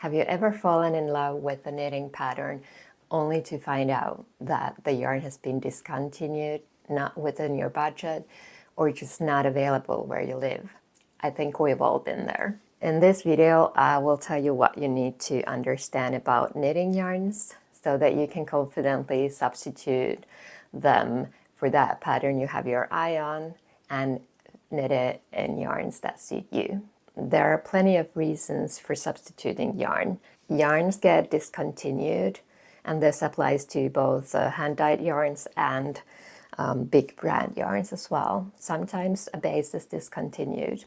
Have you ever fallen in love with a knitting pattern only to find out that the yarn has been discontinued, not within your budget, or just not available where you live? I think we've all been there. In this video, I will tell you what you need to understand about knitting yarns so that you can confidently substitute them for that pattern you have your eye on and knit it in yarns that suit you. There are plenty of reasons for substituting yarn. Yarns get discontinued, and this applies to both hand-dyed yarns and big brand yarns as well. Sometimes a base is discontinued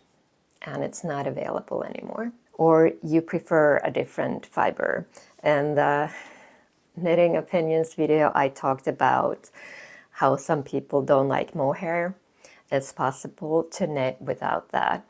and it's not available anymore. Or you prefer a different fiber. In the Knitting Opinions video, I talked about how some people don't like mohair. It's possible to knit without that,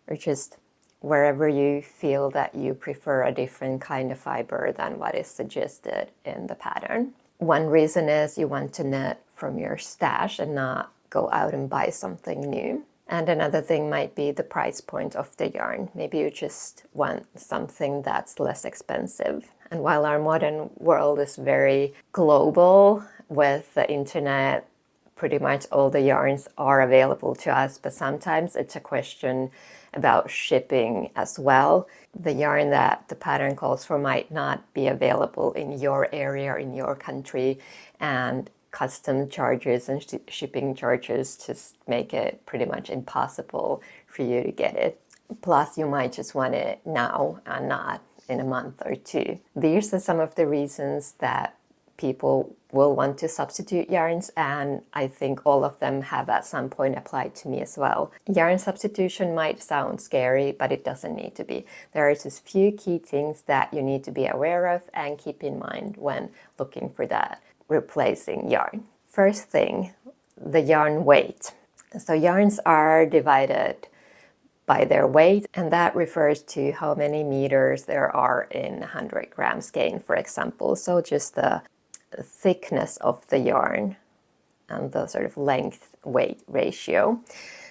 or just wherever you feel that you prefer a different kind of fiber than what is suggested in the pattern. One reason is you want to knit from your stash and not go out and buy something new. And another thing might be the price point of the yarn. Maybe you just want something that's less expensive. And while our modern world is very global with the internet, pretty much all the yarns are available to us, but sometimes it's a question about shipping as well. The yarn that the pattern calls for might not be available in your area or in your country, and custom charges and shipping charges just make it pretty much impossible for you to get it. Plus, you might just want it now and not in a month or two. These are some of the reasons that people will want to substitute yarns, and I think all of them have at some point applied to me as well. Yarn substitution might sound scary, but it doesn't need to be. There are just few key things that you need to be aware of and keep in mind when looking for that replacing yarn. First thing, the yarn weight. So yarns are divided by their weight, and that refers to how many meters there are in 100 gram skein, for example. So just the thickness of the yarn and the sort of length weight ratio.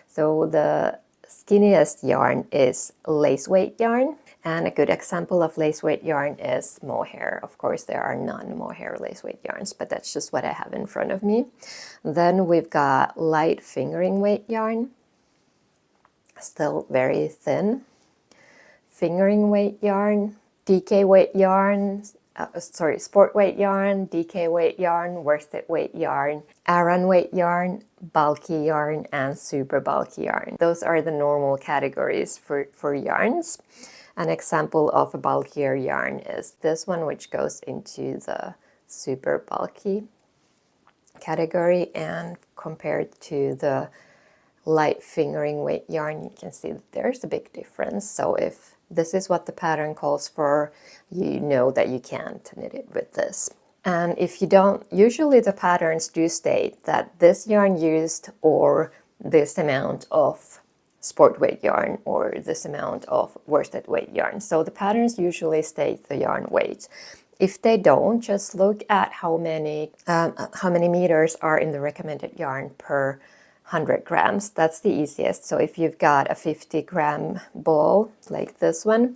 So the skinniest yarn is lace weight yarn, and a good example of lace weight yarn is mohair. Of course, there are non-mohair lace weight yarns, but that's just what I have in front of me. Then we've got light fingering weight yarn, still very thin. Fingering weight yarn, DK weight yarn, sport weight yarn, DK weight yarn, worsted weight yarn, Aran weight yarn, bulky yarn, and super bulky yarn. Those are the normal categories for yarns. An example of a bulkier yarn is this one, which goes into the super bulky category, and compared to the light fingering weight yarn, you can see that there's a big difference. So if this is what the pattern calls for, you know that you can't knit it with this. And if you don't, usually the patterns do state that this yarn used or this amount of sport weight yarn or this amount of worsted weight yarn. So the patterns usually state the yarn weight. If they don't, just look at how many meters are in the recommended yarn per 100 grams. That's the easiest. So if you've got a 50-gram ball like this one,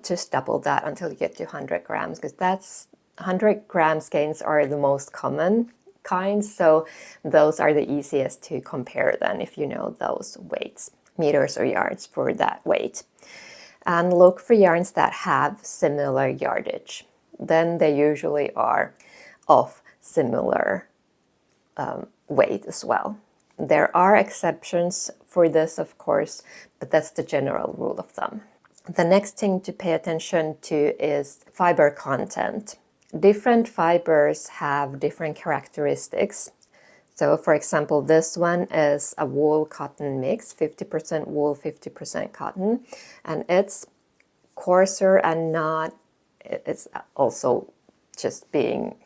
just double that until you get to 100 grams, because that's 100-gram skeins are the most common kinds. So those are the easiest to compare then if you know those weights, meters or yards for that weight. And look for yarns that have similar yardage. Then they usually are of similar weight as well. There are exceptions for this, of course, but that's the general rule of thumb. The next thing to pay attention to is fiber content. Different fibers have different characteristics. So, for example, this one is a wool-cotton mix, 50% wool, 50% cotton, and it's coarser and it's also just being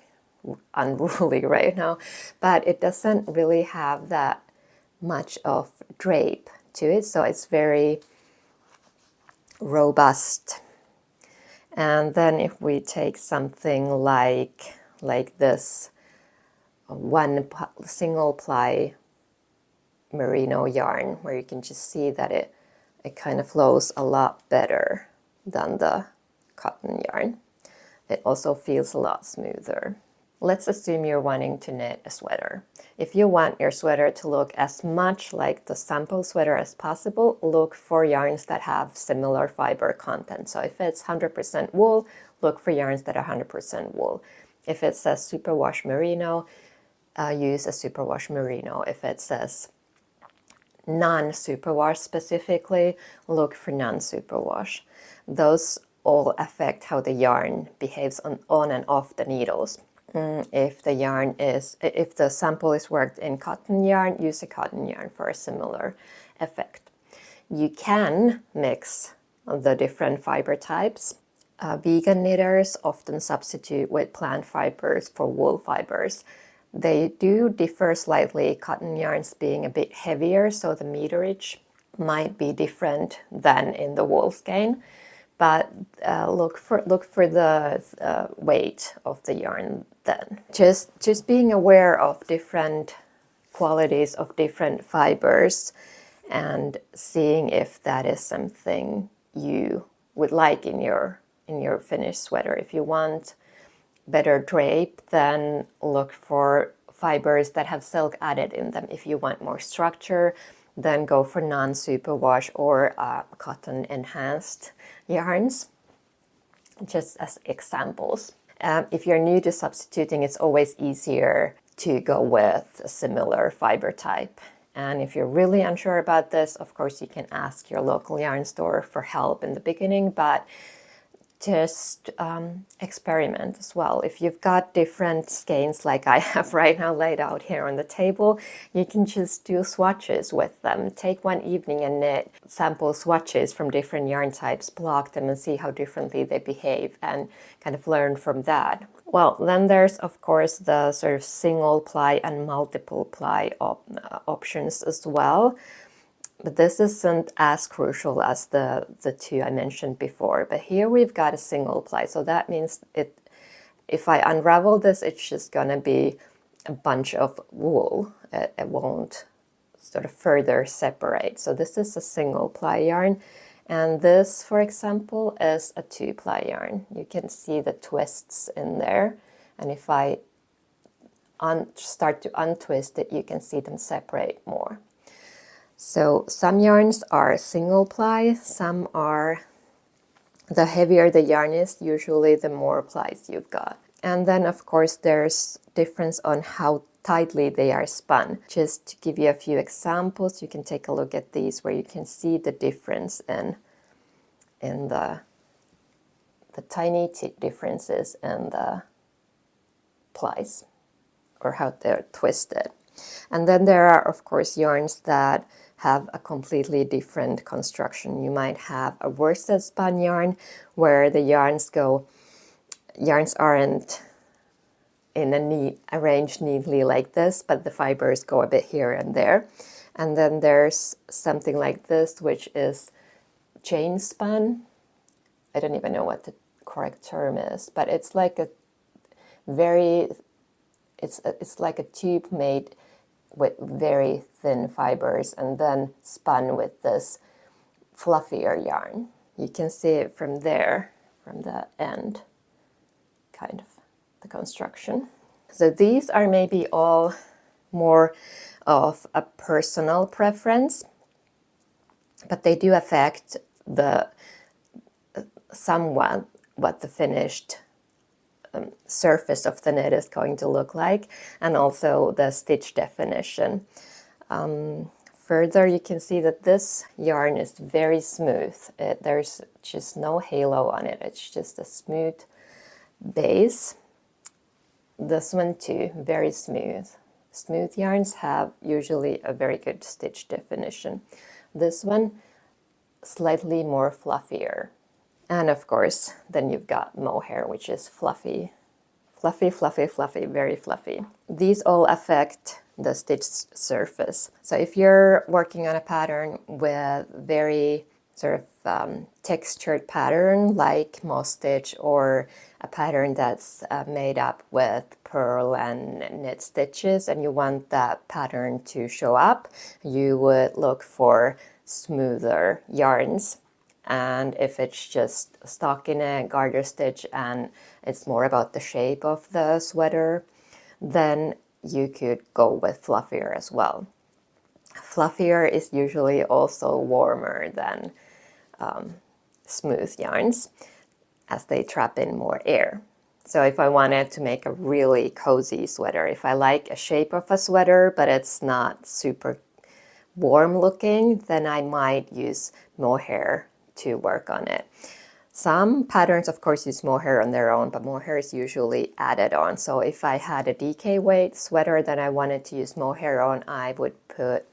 unruly right now, but it doesn't really have that much of drape to it, so it's very robust. And then if we take something like this one single ply merino yarn, where you can just see that it kind of flows a lot better than the cotton yarn. It also feels a lot smoother. Let's assume you're wanting to knit a sweater. If you want your sweater to look as much like the sample sweater as possible, look for yarns that have similar fiber content. So if it's 100% wool, look for yarns that are 100% wool. If it says superwash merino, use a superwash merino. If it says non-superwash specifically, look for non-superwash. Those all affect how the yarn behaves on and off the needles. If the sample is worked in cotton yarn, use a cotton yarn for a similar effect. You can mix the different fiber types. Vegan knitters often substitute with plant fibers for wool fibers. They do differ slightly, cotton yarns being a bit heavier, so the meterage might be different than in the wool skein. But look for the weight of the yarn then. Just being aware of different qualities of different fibers and seeing if that is something you would like in your finished sweater. If you want better drape, then look for fibers that have silk added in them. If you want more structure, then go for non-superwash or cotton enhanced yarns, just as examples. If you're new to substituting, it's always easier to go with a similar fiber type. And if you're really unsure about this, of course, you can ask your local yarn store for help in the beginning, but just experiment as well. If you've got different skeins like I have right now laid out here on the table, you can just do swatches with them. Take one evening and knit sample swatches from different yarn types, block them and see how differently they behave and kind of learn from that. Well, then there's of course the sort of single ply and multiple ply options as well. But this isn't as crucial as the two I mentioned before. But here we've got a single ply. So that means if I unravel this, it's just going to be a bunch of wool. It won't sort of further separate. So this is a single ply yarn. And this, for example, is a 2-ply yarn. You can see the twists in there. And if I start to untwist it, you can see them separate more. So some yarns are single ply, some are, the heavier the yarn is, usually the more plies you've got. And then of course there's difference on how tightly they are spun. Just to give you a few examples, you can take a look at these where you can see the difference in the tiny differences in the plies or how they're twisted. And then there are of course yarns that have a completely different construction. You might have a worsted spun yarn where the yarns aren't arranged neatly like this, but the fibers go a bit here and there. And then there's something like this, which is chain spun. I don't even know what the correct term is, but it's like it's like a tube made with very thin fibers and then spun with this fluffier yarn. You can see it from there, from the end, kind of the construction. So these are maybe all more of a personal preference, but they do affect somewhat what the finished surface of the knit is going to look like, and also the stitch definition. Further, you can see that this yarn is very smooth. There's just no halo on it. It's just a smooth base. This one too, very smooth. Smooth yarns have usually a very good stitch definition. This one, slightly more fluffier. And of course, then you've got mohair, which is fluffy. Fluffy, fluffy, fluffy, very fluffy. These all affect the stitch surface. So if you're working on a pattern with very sort of textured pattern like moss stitch, or a pattern that's made up with purl and knit stitches, and you want that pattern to show up, you would look for smoother yarns. and if it's just stockinette, garter stitch, and it's more about the shape of the sweater, then you could go with fluffier as well. Fluffier is usually also warmer than smooth yarns, as they trap in more air. So if I wanted to make a really cozy sweater, if I like a shape of a sweater but it's not super warm looking, then I might use mohair to work on it. Some patterns, of course, use mohair on their own, but mohair is usually added on. So if I had a DK weight sweater that I wanted to use mohair on, I would put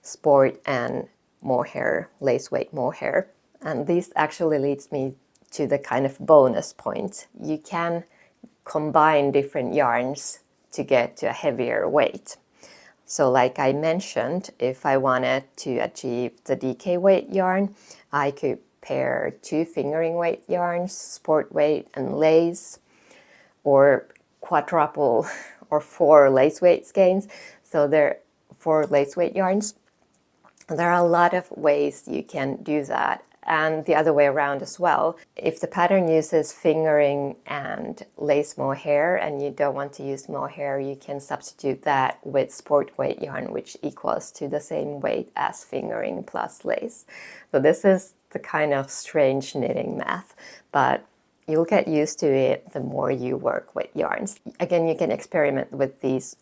sport and mohair, lace weight mohair. And this actually leads me to the kind of bonus point. You can combine different yarns to get to a heavier weight. So like I mentioned, if I wanted to achieve the DK weight yarn, I could pair 2 fingering weight yarns, sport weight and lace, or quadruple or 4 lace weight skeins. So there are 4 lace weight yarns. There are a lot of ways you can do that, and the other way around as well. If the pattern uses fingering and lace mohair and you don't want to use mohair, you can substitute that with sport weight yarn, which equals to the same weight as fingering plus lace. So this is the kind of strange knitting math, but you'll get used to it the more you work with yarns. Again, you can experiment with these,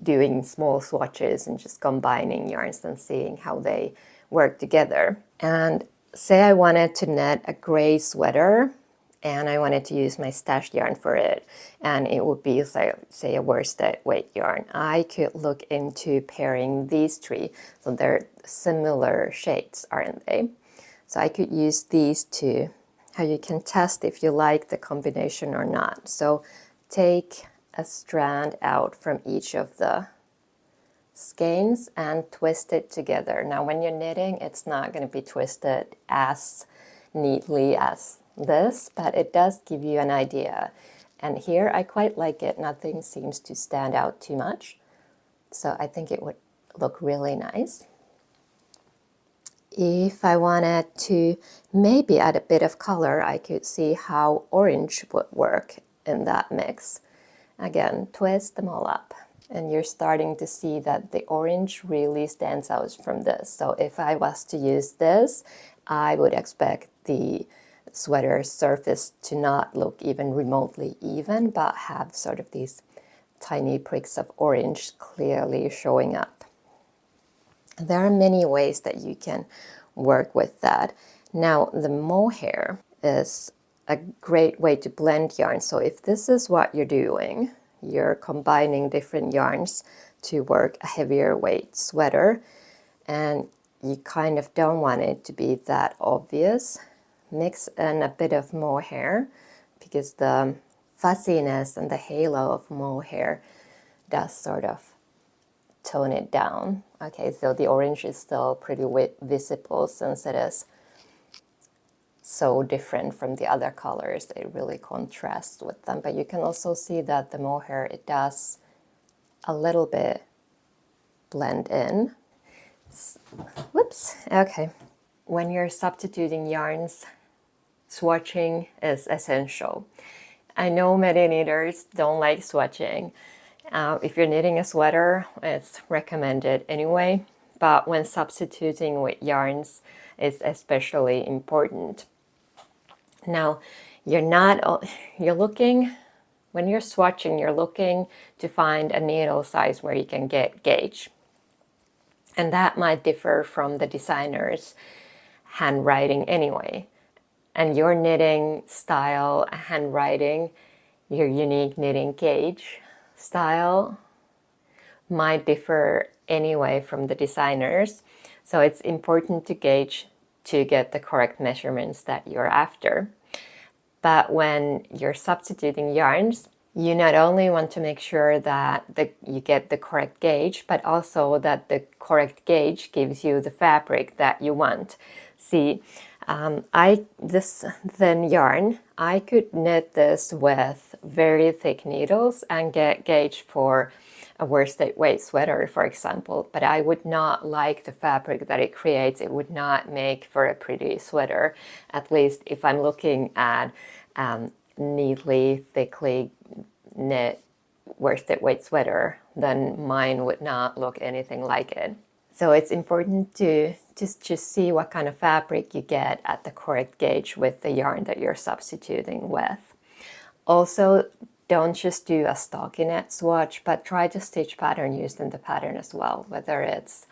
doing small swatches and just combining yarns and seeing how they work together. And say I wanted to knit a gray sweater and I wanted to use my stashed yarn for it, and it would be, say a worsted weight yarn. I could look into pairing these 3. So they're similar shades, aren't they? So I could use these 2. How you can test if you like the combination or not. So take a strand out from each of the skeins and twist it together. Now when you're knitting, it's not going to be twisted as neatly as this, but it does give you an idea. And here I quite like it. Nothing seems to stand out too much. So I think it would look really nice. If I wanted to maybe add a bit of color, I could see how orange would work in that mix. Again, twist them all up. And you're starting to see that the orange really stands out from this. So if I was to use this, I would expect the sweater surface to not look even remotely even, but have sort of these tiny pricks of orange clearly showing up. There are many ways that you can work with that. Now, the mohair is a great way to blend yarn. So if this is what you're doing, you're combining different yarns to work a heavier weight sweater, and you kind of don't want it to be that obvious, mix in a bit of mohair, because the fuzziness and the halo of mohair does sort of tone it down. Okay, so the orange is still pretty visible since it is so different from the other colors. It really contrasts with them, but you can also see that the mohair, it does a little bit blend in. Whoops, okay. When you're substituting yarns, swatching is essential. I know many knitters don't like swatching. If you're knitting a sweater, it's recommended anyway, but when substituting with yarns, it's especially important. Now, you're looking, when you're swatching, you're looking to find a needle size where you can get gauge. And that might differ from the designer's handwriting anyway. And your knitting style, handwriting, your unique knitting gauge style might differ anyway from the designers. So it's important to gauge to get the correct measurements that you're after. But when you're substituting yarns, you not only want to make sure that you get the correct gauge, but also that the correct gauge gives you the fabric that you want. See, this thin yarn, I could knit this with very thick needles and get gauged for a worsted weight sweater, for example, but I would not like the fabric that it creates. It would not make for a pretty sweater, at least if I'm looking at neatly, thickly knit worsted weight sweater, then mine would not look anything like it. So it's important to just see what kind of fabric you get at the correct gauge with the yarn that you're substituting with. Also, don't just do a stockinette swatch, but try to stitch pattern used in the pattern as well, whether it's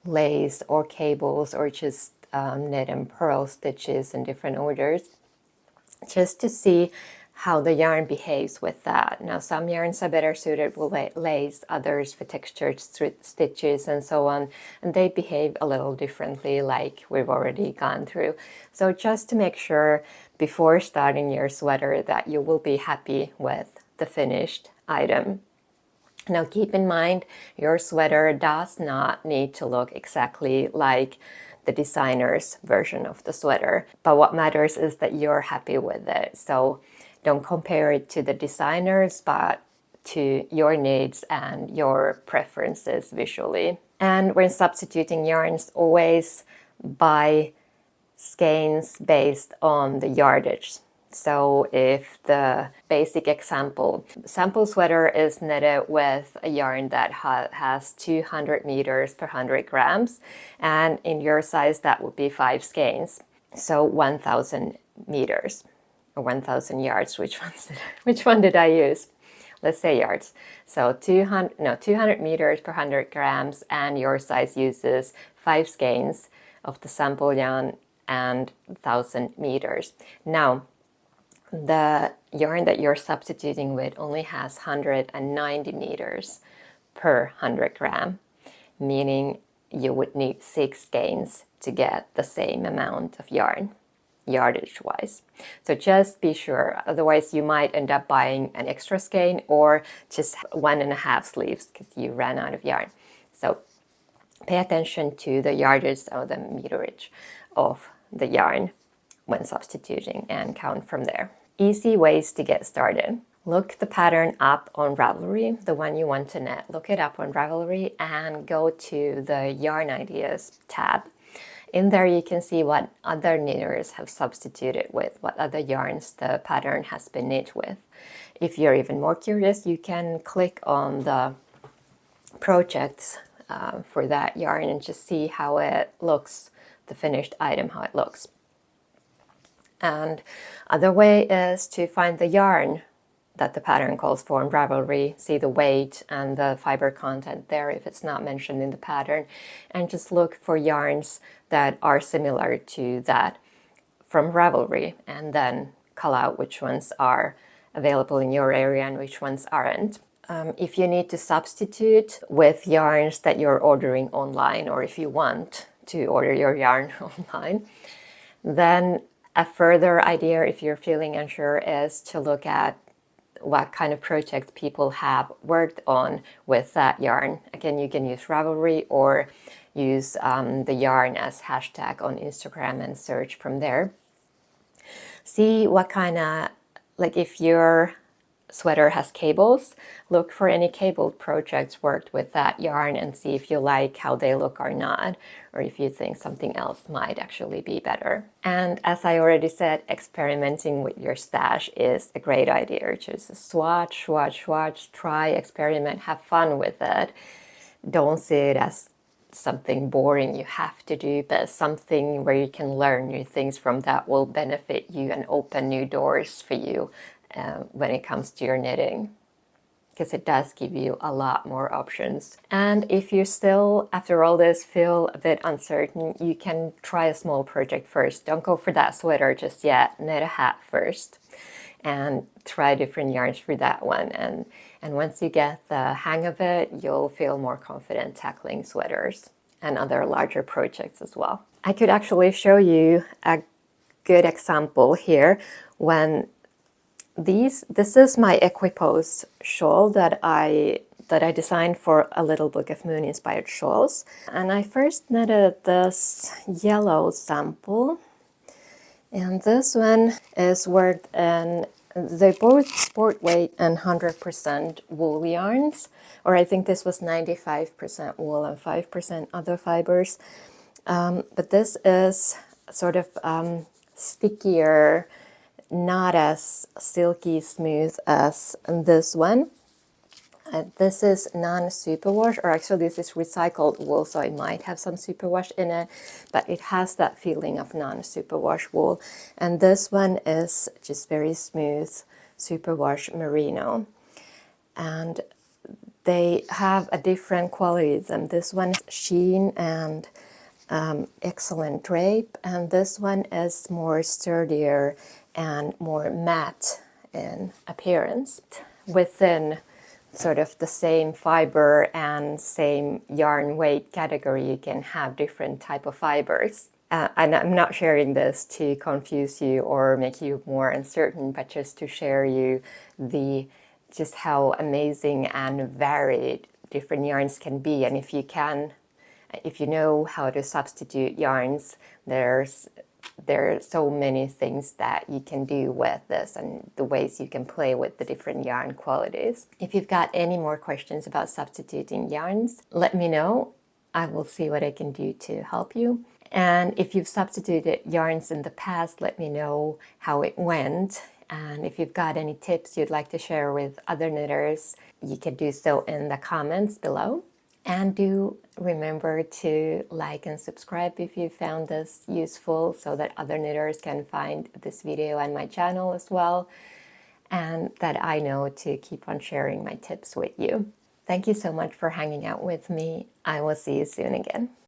lace or cables or just knit and purl stitches in different orders, just to see how the yarn behaves with that. Now, some yarns are better suited with lace, others for textured stitches and so on, and they behave a little differently, like we've already gone through. So just to make sure before starting your sweater that you will be happy with the finished item. Now, keep in mind, your sweater does not need to look exactly like the designer's version of the sweater, but what matters is that you're happy with it. So don't compare it to the designers, but to your needs and your preferences visually. And when substituting yarns, always buy skeins based on the yardage. So if the basic sample sweater is knitted with a yarn that has 200 meters per 100 grams, and in your size that would be 5 skeins, so 1,000 meters or 1,000 yards. Which one did I use? Let's say yards. So 200 meters per 100 grams, and your size uses 5 skeins of the sample yarn and 1,000 meters. Now, the yarn that you're substituting with only has 190 meters per 100 gram, meaning you would need 6 skeins to get the same amount of yarn, yardage-wise. So just be sure, otherwise you might end up buying an extra skein or just 1.5 sleeves because you ran out of yarn. So pay attention to the yardage or the meterage of the yarn when substituting and count from there. Easy ways to get started. Look the pattern up on Ravelry, the one you want to knit. Look it up on Ravelry and go to the Yarn Ideas tab. In there you can see what other knitters have substituted with, what other yarns the pattern has been knit with. If you're even more curious, you can click on the projects for that yarn and just see how it looks, the finished item, how it looks. And other way is to find the yarn that the pattern calls for in Ravelry, see the weight and the fiber content there if it's not mentioned in the pattern, and just look for yarns that are similar to that from Ravelry, and then call out which ones are available in your area and which ones aren't. If you need to substitute with yarns that you're ordering online, or if you want to order your yarn online, then a further idea, if you're feeling unsure, is to look at what kind of projects people have worked on with that yarn. Again, you can use Ravelry or use the yarn as hashtag on Instagram and search from there. See what kind of, like if your sweater has cables, look for any cabled projects worked with that yarn and see if you like how they look or not, or if you think something else might actually be better. And as I already said, experimenting with your stash is a great idea. Just swatch, try, experiment, have fun with it. Don't see it as something boring you have to do, but something where you can learn new things from that will benefit you and open new doors for you when it comes to your knitting, because it does give you a lot more options. And if you still, after all this, feel a bit uncertain, you can try a small project first. Don't go for that sweater just yet. Knit a hat first and try different yarns for that one. And once you get the hang of it, you'll feel more confident tackling sweaters and other larger projects as well. I could actually show you a good example here when this is my Equipose shawl that I designed for a little book of moon inspired shawls. And I first knitted this yellow sample, and this one is worked in they're both sport weight and 100% wool yarns, or I think this was 95% wool and 5% other fibers. But this is sort of stickier, not as silky smooth as this one. This is non-superwash, or actually this is recycled wool, so it might have some superwash in it, but it has that feeling of non-superwash wool. And this one is just very smooth superwash merino. And they have a different quality than this one is sheen and excellent drape, and this one is more sturdier and more matte in appearance. Within sort of the same fiber and same yarn weight category, you can have different type of fibers. And I'm not sharing this to confuse you or make you more uncertain, but just to share you just how amazing and varied different yarns can be. And if you know how to substitute yarns, there are so many things that you can do with this and the ways you can play with the different yarn qualities. If you've got any more questions about substituting yarns, let me know. I will see what I can do to help you. And if you've substituted yarns in the past, let me know how it went. And if you've got any tips you'd like to share with other knitters, you can do so in the comments below. And do remember to like and subscribe if you found this useful, so that other knitters can find this video and my channel as well, and that I know to keep on sharing my tips with you. Thank you so much for hanging out with me. I will see you soon again.